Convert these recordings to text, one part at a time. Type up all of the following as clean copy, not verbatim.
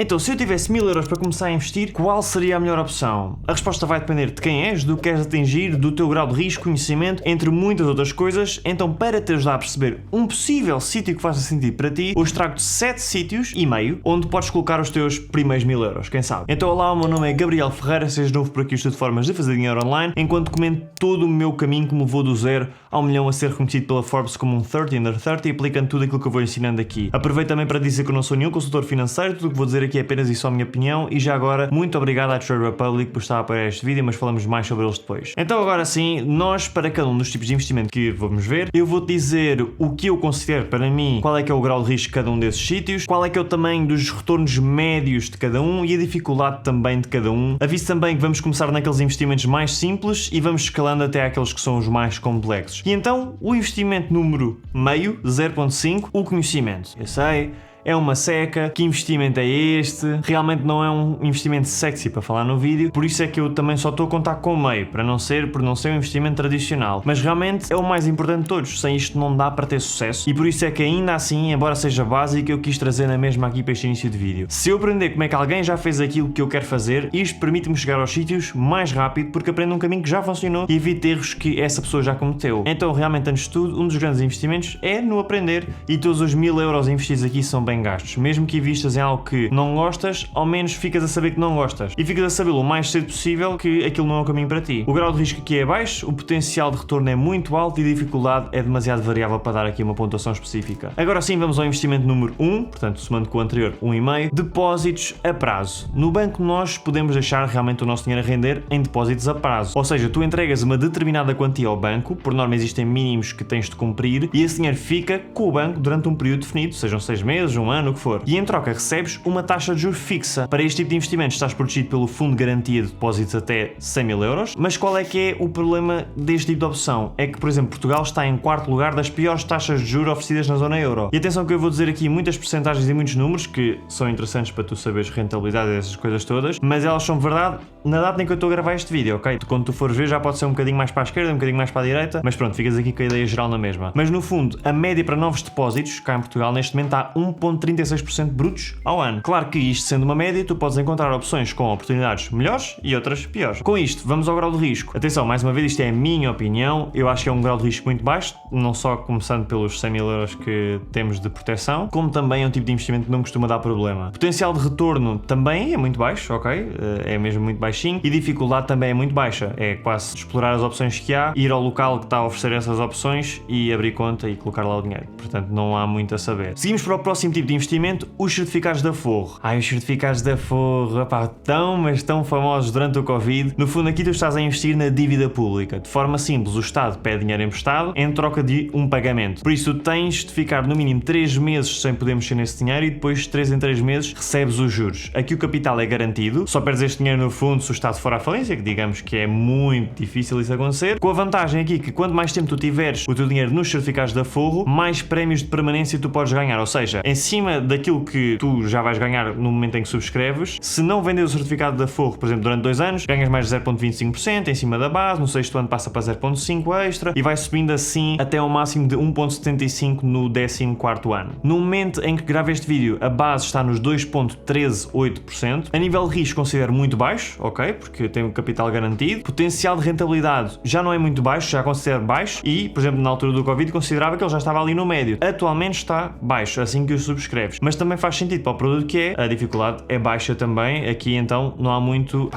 Então, se eu tivesse 1000 euros para começar a investir, qual seria a melhor opção? A resposta vai depender de quem és, do que queres atingir, do teu grau de risco, conhecimento, entre muitas outras coisas. Então, para te ajudar a perceber um possível sítio que faça sentido para ti, hoje trago-te 7 sítios e meio onde podes colocar os teus primeiros 1000 euros, quem sabe? Então, olá, o meu nome é Gabriel Ferreira, seja novo por aqui, eu estudo formas de fazer dinheiro online, enquanto comento todo o meu caminho que me levou do 0 ao 1 milhão a ser reconhecido pela Forbes como um 30 under 30, aplicando tudo aquilo que eu vou ensinando aqui. Aproveito também para dizer que eu não sou nenhum consultor financeiro, tudo o que vou dizer aqui é apenas e só a minha opinião, e já agora, muito obrigado à Trade Republic por estar a apoiar este vídeo, mas falamos mais sobre eles depois. Então agora sim, nós para cada um dos tipos de investimento que vamos ver, eu vou-te dizer o que eu considero para mim, qual é que é o grau de risco de cada um desses sítios, qual é que é o tamanho dos retornos médios de cada um e a dificuldade também de cada um. Aviso também que vamos começar naqueles investimentos mais simples e vamos escalando até àqueles que são os mais complexos. E então, o investimento número meio, 0.5, o conhecimento. Eu sei, é uma seca, que investimento é este? Realmente não é um investimento sexy para falar no vídeo, por isso é que eu também só estou a contar com o meio, por não ser um investimento tradicional. Mas realmente é o mais importante de todos, sem isto não dá para ter sucesso, e por isso é que ainda assim, embora seja básico, eu quis trazer na mesma aqui para este início de vídeo. Se eu aprender como é que alguém já fez aquilo que eu quero fazer, isto permite-me chegar aos sítios mais rápido, porque aprendo um caminho que já funcionou e evito erros que essa pessoa já cometeu. Então realmente, antes de tudo, um dos grandes investimentos é no aprender, e todos os 1000 euros investidos aqui são bem gastos. Mesmo que investas em algo que não gostas, ao menos ficas a saber que não gostas. E ficas a sabê-lo o mais cedo possível que aquilo não é o caminho para ti. O grau de risco aqui é baixo, o potencial de retorno é muito alto e a dificuldade é demasiado variável para dar aqui uma pontuação específica. Agora sim, vamos ao investimento número 1, portanto, somando com o anterior 1,5, depósitos a prazo. No banco nós podemos deixar realmente o nosso dinheiro a render em depósitos a prazo. Ou seja, tu entregas uma determinada quantia ao banco, por norma existem mínimos que tens de cumprir, e esse dinheiro fica com o banco durante um período definido, sejam 6 meses, um ano, o que for. E em troca recebes uma taxa de juros fixa. Para este tipo de investimentos estás protegido pelo Fundo de Garantia de Depósitos até 100 mil euros. Mas qual é que é o problema deste tipo de opção? É que, por exemplo, Portugal está em 4º lugar das piores taxas de juros oferecidas na zona euro. E atenção que eu vou dizer aqui muitas percentagens e muitos números que são interessantes para tu saberes rentabilidade dessas coisas todas, mas elas são verdade na data em que eu estou a gravar este vídeo, ok? Quando tu fores ver já pode ser um bocadinho mais para a esquerda, um bocadinho mais para a direita, mas pronto, ficas aqui com a ideia geral na mesma. Mas no fundo, a média para novos depósitos cá em Portugal neste momento está 1,36% brutos ao ano. Claro que isto sendo uma média, tu podes encontrar opções com oportunidades melhores e outras piores. Com isto, vamos ao grau de risco. Atenção, mais uma vez, isto é a minha opinião, eu acho que é um grau de risco muito baixo, não só começando pelos 100 mil euros que temos de proteção, como também é um tipo de investimento que não costuma dar problema. Potencial de retorno também é muito baixo, ok? É mesmo muito baixinho, e dificuldade também é muito baixa, é quase explorar as opções que há, ir ao local que está a oferecer essas opções e abrir conta e colocar lá o dinheiro. Portanto, não há muito a saber. Seguimos para o próximo tipo de investimento, os certificados da Forro. Os certificados da Forro, mas tão famosos durante o Covid. No fundo aqui tu estás a investir na dívida pública. De forma simples, o Estado pede dinheiro emprestado em troca de um pagamento. Por isso tu tens de ficar no mínimo 3 meses sem poder mexer nesse dinheiro e depois de 3 em 3 meses recebes os juros. Aqui o capital é garantido, só perdes este dinheiro no fundo se o Estado for à falência, que digamos que é muito difícil isso acontecer. Com a vantagem aqui que quanto mais tempo tu tiveres o teu dinheiro nos certificados da Forro, mais prémios de permanência tu podes ganhar. Ou seja, em cima daquilo que tu já vais ganhar no momento em que subscreves, se não vender o certificado da Forro, por exemplo, durante 2 anos, ganhas mais de 0,25% em cima da base, no 6º ano passa para 0,5% extra e vai subindo assim até ao máximo de 1,75% no 14º ano. No momento em que gravo este vídeo, a base está nos 2,138%. A nível de risco considero muito baixo, ok? Porque tem um capital garantido. Potencial de rentabilidade já não é muito baixo, já considero baixo e, por exemplo, na altura do Covid considerava que ele já estava ali no médio. Atualmente está baixo, assim que o subscreves. Mas também faz sentido para o produto que é, a dificuldade é baixa também, aqui então não há muito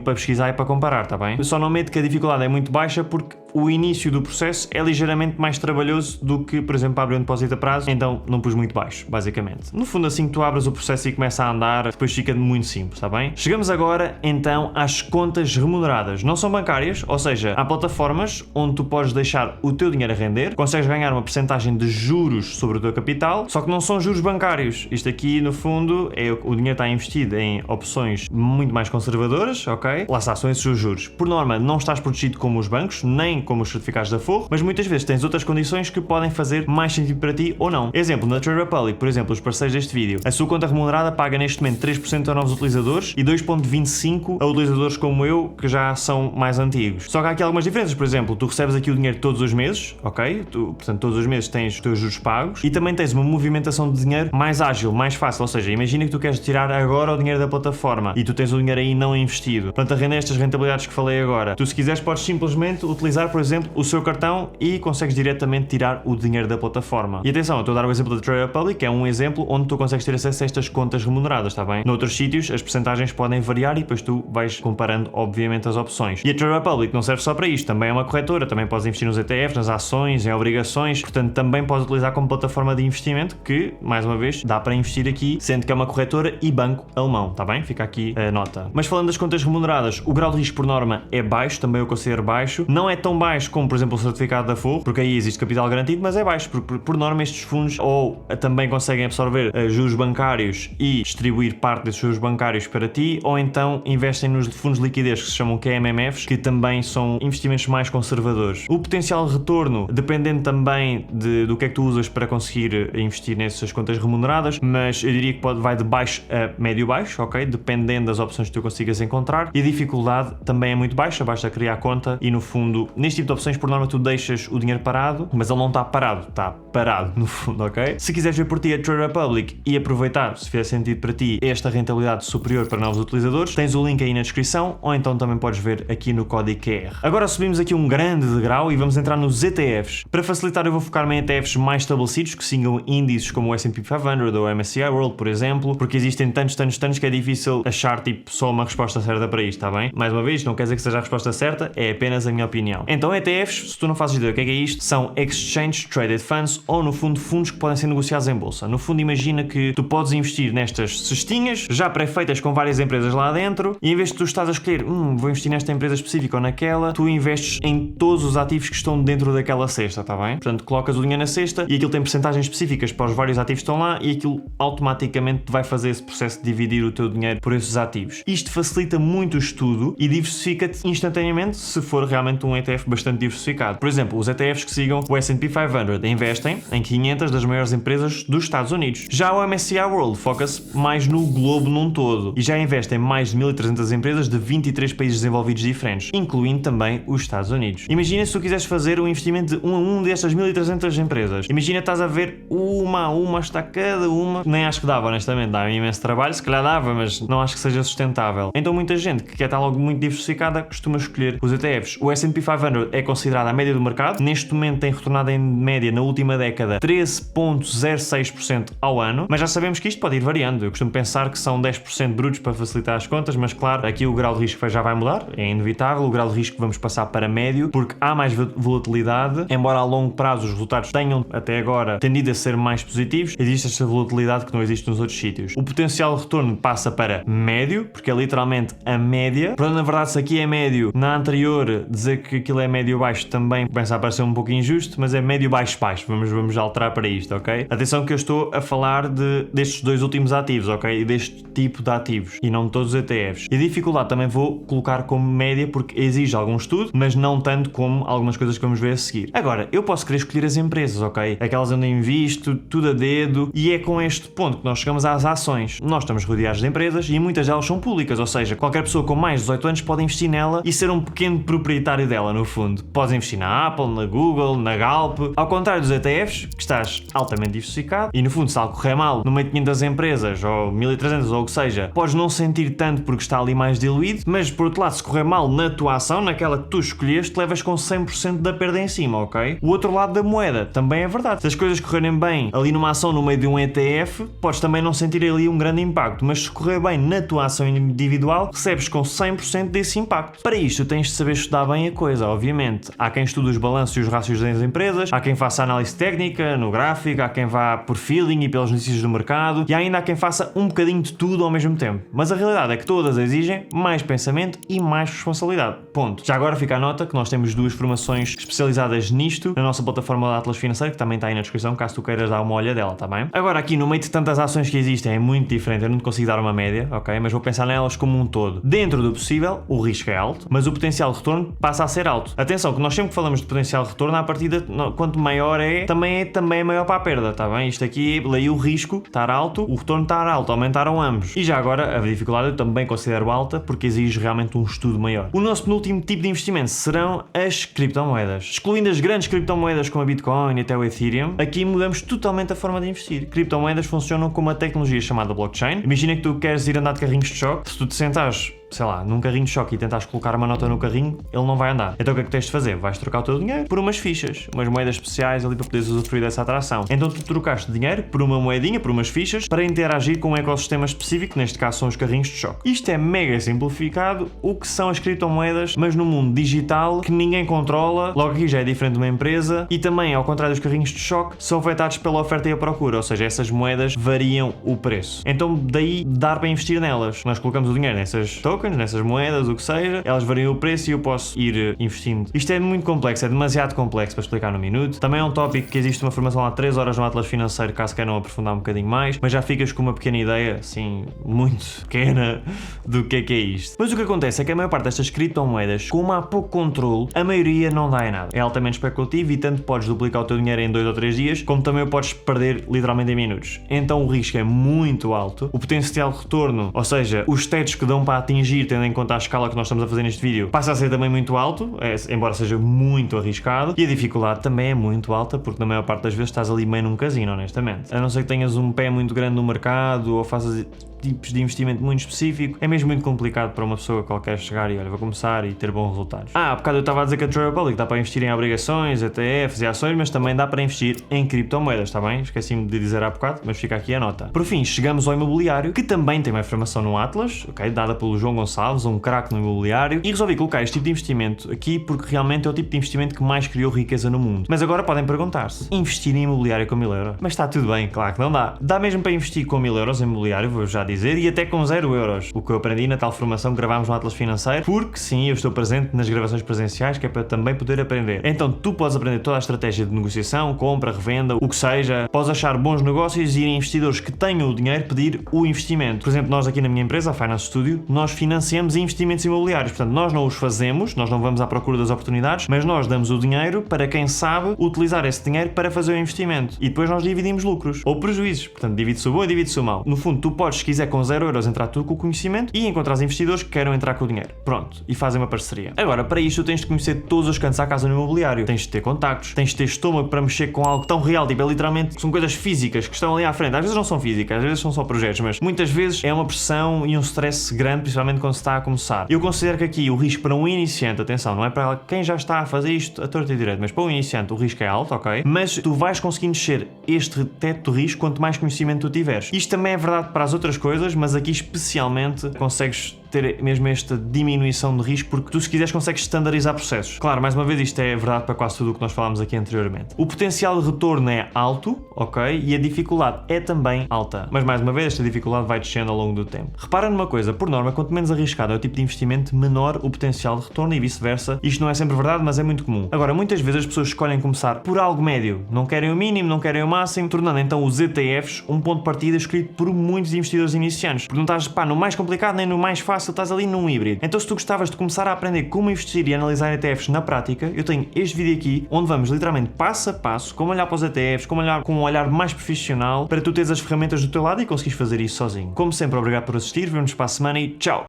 para pesquisar e para comparar, está bem? Eu só não meto que a dificuldade é muito baixa porque o início do processo é ligeiramente mais trabalhoso do que, por exemplo, abrir um depósito a prazo, então não pus muito baixo, basicamente. No fundo, assim que tu abres o processo e começa a andar, depois fica muito simples, está bem? Chegamos agora, então, às contas remuneradas. Não são bancárias, ou seja, há plataformas onde tu podes deixar o teu dinheiro a render, consegues ganhar uma percentagem de juros sobre o teu capital, só que não são juros bancários. Isto aqui, no fundo, o dinheiro está investido em opções muito mais conservadoras, ok? Lá está, são esses os juros. Por norma, não estás protegido como os bancos, nem como os certificados da Forro, mas muitas vezes tens outras condições que podem fazer mais sentido para ti ou não. Exemplo, na Trade Republic, por exemplo, os parceiros deste vídeo, a sua conta remunerada paga neste momento 3% a novos utilizadores e 2,25% a utilizadores como eu, que já são mais antigos. Só que há aqui algumas diferenças. Por exemplo, tu recebes aqui o dinheiro todos os meses, ok? Portanto, todos os meses tens os teus juros pagos e também tens uma movimentação de dinheiro mais ágil, mais fácil. Ou seja, imagina que tu queres tirar agora o dinheiro da plataforma e tu tens o dinheiro aí não investido. Portanto, a render estas rentabilidades que falei agora. Tu, se quiseres, podes simplesmente utilizar, por exemplo, o seu cartão e consegues diretamente tirar o dinheiro da plataforma. E atenção, eu estou a dar o exemplo da Trade Republic, que é um exemplo onde tu consegues ter acesso a estas contas remuneradas, está bem? Noutros sítios, as percentagens podem variar e depois tu vais comparando, obviamente, as opções. E a Trade Republic não serve só para isto, também é uma corretora, também podes investir nos ETFs, nas ações, em obrigações, portanto, também podes utilizar como plataforma de investimento, que, mais uma vez, dá para investir aqui, sendo que é uma corretora e banco alemão, está bem? Fica aqui a nota. Mas falando das contas remuneradas, o grau de risco por norma é baixo, também eu considero baixo. Não é tão baixo como, por exemplo, o certificado da Forro, porque aí existe capital garantido, mas é baixo, porque por norma estes fundos ou também conseguem absorver juros bancários e distribuir parte desses juros bancários para ti, ou então investem nos fundos de liquidez que se chamam QMMFs, que também são investimentos mais conservadores. O potencial de retorno, dependendo também do que é que tu usas para conseguir investir nessas contas remuneradas, mas eu diria que vai de baixo a médio-baixo, ok? Dependendo das opções que tu consigas encontrar. E a dificuldade também é muito baixa, basta criar conta e no fundo, neste tipo de opções, por norma tu deixas o dinheiro parado, mas ele não está parado, está parado no fundo, ok? Se quiseres ver por ti a Trade Republic e aproveitar, se fizer sentido para ti, esta rentabilidade superior para novos utilizadores, tens o link aí na descrição ou então também podes ver aqui no código QR. Agora subimos aqui um grande degrau e vamos entrar nos ETFs. Para facilitar eu vou focar-me em ETFs mais estabelecidos, que sigam índices como o S&P 500 ou o MSCI World, por exemplo, porque existem tantos que é difícil achar tipo só uma resposta certa para isto, está bem? Mais uma vez, não quer dizer que seja a resposta certa, é apenas a minha opinião. Então ETFs, se tu não fazes ideia do que é isto, são Exchange Traded Funds ou no fundo fundos que podem ser negociados em bolsa. No fundo imagina que tu podes investir nestas cestinhas já pré-feitas com várias empresas lá dentro e em vez de tu estás a escolher vou investir nesta empresa específica ou naquela, tu investes em todos os ativos que estão dentro daquela cesta, está bem? Portanto, colocas o dinheiro na cesta e aquilo tem percentagens específicas para os vários ativos que estão lá e aquilo automaticamente vai fazer esse processo de dividir o teu dinheiro por esses ativos. Isto facilita muito o estudo e diversifica-te instantaneamente se for realmente um ETF bastante diversificado. Por exemplo, os ETFs que sigam o S&P 500 investem em 500 das maiores empresas dos Estados Unidos. Já o MSCI World foca-se mais no globo num todo e já investe em mais de 1.300 empresas de 23 países desenvolvidos diferentes, incluindo também os Estados Unidos. Imagina se tu quiseres fazer um investimento de um destas 1.300 empresas. Imagina estás a ver uma está cada uma. Nem acho que dava, honestamente. Dá imenso trabalho, se calhar dava, mas não acho que seja sustentável. Então muita gente que quer estar logo muito diversificada costuma escolher os ETFs. O S&P 500 é considerado a média do mercado. Neste momento tem retornado em média na última década 13,06% ao ano, mas já sabemos que isto pode ir variando. Eu costumo pensar que são 10% brutos para facilitar as contas, mas claro, aqui o grau de risco já vai mudar, é inevitável. O grau de risco vamos passar para médio, porque há mais volatilidade, embora a longo prazo os resultados tenham até agora tendido a ser mais positivos, existe esta volatilidade que não existe nos outros sítios. O potencial de retorno passa para médio, porque é literalmente a média. Portanto, na verdade, se aqui é médio, na anterior dizer que aquilo é médio-baixo também começa a parecer um pouco injusto, mas é médio-baixo-baixo. Vamos alterar para isto, ok? Atenção que eu estou a falar destes dois últimos ativos, ok? E deste tipo de ativos, e não de todos os ETFs. E a dificuldade também vou colocar como média, porque exige algum estudo, mas não tanto como algumas coisas que vamos ver a seguir. Agora, eu posso querer escolher as empresas, ok? Aquelas onde eu invisto, tudo a dedo, e é com este ponto que nós chegamos às ações. Nós estamos rodeados de empresas e muitas delas são públicas, ou seja, qualquer pessoa com mais de 18 anos pode investir nela e ser um pequeno proprietário dela, no fundo. Podes investir na Apple, na Google, na Galp. Ao contrário dos ETFs, que estás altamente diversificado, e no fundo, se algo correr mal no meio de 500 empresas, ou 1.300, ou o que seja, podes não sentir tanto porque está ali mais diluído, mas por outro lado, se correr mal na tua ação, naquela que tu escolheste, levas com 100% da perda em cima, ok? O outro lado da moeda também é verdade. Se as coisas correrem bem ali numa ação no meio de um ETF, podes também não sentir ali um grande impacto, mas se correr bem na tua ação individual, recebes com 100% desse impacto. Para isto, tens de saber estudar bem a coisa, obviamente. Há quem estude os balanços e os rácios das empresas, há quem faça análise técnica, no gráfico, há quem vá por feeling e pelas notícias do mercado, e ainda há quem faça um bocadinho de tudo ao mesmo tempo. Mas a realidade é que todas exigem mais pensamento e mais responsabilidade. Ponto. Já agora fica a nota que nós temos duas formações especializadas nisto na nossa plataforma de Atlas Financeiro, que também está aí na descrição, caso tu queiras dar uma olhadela, tá bem? Agora aqui, no meio de tantas ações que existem, é muito diferente, eu não te consigo dar uma média, ok? Mas vou pensar nelas como um todo. Dentro do possível, o risco é alto, mas o potencial de retorno passa a ser alto. Atenção, que nós sempre que falamos de potencial de retorno, à partida, quanto maior também é maior para a perda, está bem? Isto aqui, daí o risco estar alto, o retorno estar alto, aumentaram ambos. E já agora, a dificuldade eu também considero alta, porque exige realmente um estudo maior. O nosso penúltimo tipo de investimento serão as criptomoedas. Excluindo as grandes criptomoedas como a Bitcoin e até o Ethereum, aqui mudamos totalmente a forma de investir. Criptomoedas funcionam como uma tecnologia chamada blockchain. Imagina que tu queres ir andar de carrinhos de choque, se tu te sentares, sei lá, num carrinho de choque e tentares colocar uma nota no carrinho, ele não vai andar. Então o que é que tens de fazer? Vais trocar o teu dinheiro por umas fichas, umas moedas especiais ali para poderes usufruir dessa atração. Então tu trocaste dinheiro por uma moedinha, por umas fichas, para interagir com um ecossistema específico, neste caso são os carrinhos de choque. Isto é mega simplificado o que são as criptomoedas, mas no mundo digital que ninguém controla, logo aqui já é diferente de uma empresa e também, ao contrário dos carrinhos de choque, são afetados pela oferta e a procura, ou seja, essas moedas variam o preço. Então daí dar para investir nelas. Nós colocamos o dinheiro nessas tokens, nessas moedas, o que seja, elas variam o preço e eu posso ir investindo. Isto é muito complexo, é demasiado complexo para explicar no minuto. Também é um tópico que existe uma formação há 3 horas no Atlas Financeiro, caso queiram aprofundar um bocadinho mais, mas já ficas com uma pequena ideia, assim, muito pequena, do que é isto. Mas o que acontece é que a maior parte destas criptomoedas, como há pouco controle, a maioria não dá em nada. É altamente especulativo e tanto podes duplicar o teu dinheiro em 2 ou 3 dias, como também o podes perder literalmente em minutos. Então o risco é muito alto, o potencial de retorno, ou seja, os tetos que dão para atingir, tendo em conta a escala que nós estamos a fazer neste vídeo, passa a ser também muito alto, embora seja muito arriscado, e a dificuldade também é muito alta, porque na maior parte das vezes estás ali meio num casino, honestamente. A não ser que tenhas um pé muito grande no mercado ou faças tipos de investimento muito específico, é mesmo muito complicado para uma pessoa qualquer chegar e olha, vou começar e ter bons resultados. Há bocado eu estava a dizer que a Trade Republic dá para investir em obrigações, ETFs e ações, mas também dá para investir em criptomoedas, está bem? Esqueci-me de dizer há bocado, mas fica aqui a nota. Por fim, chegamos ao imobiliário, que também tem uma informação no Atlas, ok? Dada pelo João Gonçalves, um craque no imobiliário, e resolvi colocar este tipo de investimento aqui porque realmente é o tipo de investimento que mais criou riqueza no mundo. Mas agora podem perguntar-se, investir em imobiliário com 1000 euros? Mas está tudo bem, claro que não dá. Dá mesmo para investir com 1000 euros em imobiliário, vou já dizer, e até com 0 euros. O que eu aprendi na tal formação que gravámos no Atlas Financeiro, porque sim, eu estou presente nas gravações presenciais, que é para também poder aprender. Então tu podes aprender toda a estratégia de negociação, compra, revenda, o que seja, podes achar bons negócios e ir a investidores que tenham o dinheiro pedir o investimento. Por exemplo, nós aqui na minha empresa, a Finance Studio, nós financiamos investimentos imobiliários, portanto nós não os fazemos, nós não vamos à procura das oportunidades, mas nós damos o dinheiro para quem sabe utilizar esse dinheiro para fazer o investimento e depois nós dividimos lucros ou prejuízos, portanto divide-se o bom e divide-se o mau. No fundo tu podes, se quiser com 0 euros entrar tudo com o conhecimento e encontrar investidores que queiram entrar com o dinheiro. Pronto, e fazem uma parceria. Agora, para isto tens de conhecer todos os cantos à casa no imobiliário, tens de ter contactos, tens de ter estômago para mexer com algo tão real, tipo, é literalmente, são coisas físicas que estão ali à frente. Às vezes não são físicas, às vezes são só projetos, mas muitas vezes é uma pressão e um stress grande, principalmente quando se está a começar. Eu considero que aqui o risco para um iniciante, atenção, não é para quem já está a fazer isto a torto e direito, mas para um iniciante o risco é alto, ok? Mas tu vais conseguir descer este teto de risco quanto mais conhecimento tu tiveres. Isto também é verdade para as outras coisas, mas aqui especialmente consegues ter mesmo esta diminuição de risco, porque tu, se quiseres, consegues estandarizar processos. Claro, mais uma vez, isto é verdade para quase tudo o que nós falámos aqui anteriormente. O potencial de retorno é alto, ok? E a dificuldade é também alta. Mas, mais uma vez, esta dificuldade vai descendo ao longo do tempo. Repara numa coisa, por norma, quanto menos arriscado é o tipo de investimento, menor o potencial de retorno e vice-versa. Isto não é sempre verdade, mas é muito comum. Agora, muitas vezes as pessoas escolhem começar por algo médio. Não querem o mínimo, não querem o máximo, tornando então os ETFs um ponto de partida escolhido por muitos investidores iniciantes. Porque não estás, no mais complicado nem no mais fácil, estás ali num híbrido. Então, se tu gostavas de começar a aprender como investir e analisar ETFs na prática, eu tenho este vídeo aqui, onde vamos literalmente passo a passo, como olhar para os ETFs, como olhar com um olhar mais profissional, para tu teres as ferramentas do teu lado e conseguires fazer isso sozinho. Como sempre, obrigado por assistir, vemo-nos para a semana e tchau!